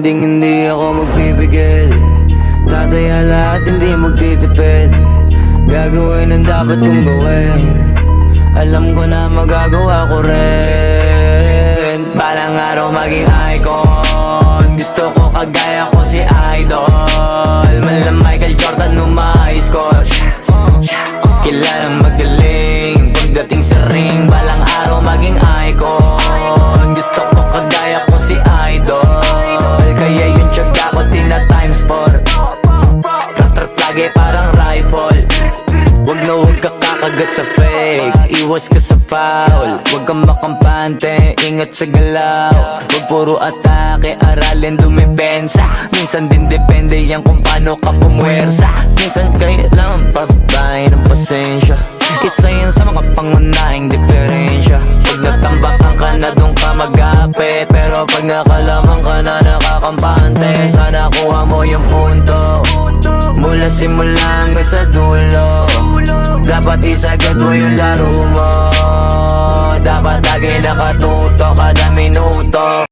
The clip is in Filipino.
hindi ako magpipigil. Tataya lahat, hindi magtitipid. Gagawin ang dapat kong gawin. Alam ko na magagawa ko rin. Balang araw maging icon. Gusto ko kagaya ko si Idol. Mala Michael Jordan nung ma-high score. Kilalang magaling pagdating sa ring. Balang araw maging icon. Gusto ko kagaya ko si Idol. Kaya yung tiyaga ko tina-times 4. Rat-rat lagi parang rifle. Wag na wag ka kakagat sa fake. Iwas ka sa foul. Wag kang makampante, ingat sa galaw. Wag puro atake, aralin dumepensa. Minsan din depende yan kung paano ka pumwersa. Minsan kailangan pabay ng pasensya. Isa yan sa mga pangunahing diferensya. Pag natambakan ka na doon ka mag-apit. Pero pag nakalaman ka na nakakampante, sana kuha mo yung punto. Mula simula hanggang sa dulo, dapat isagad mo yung laro mo.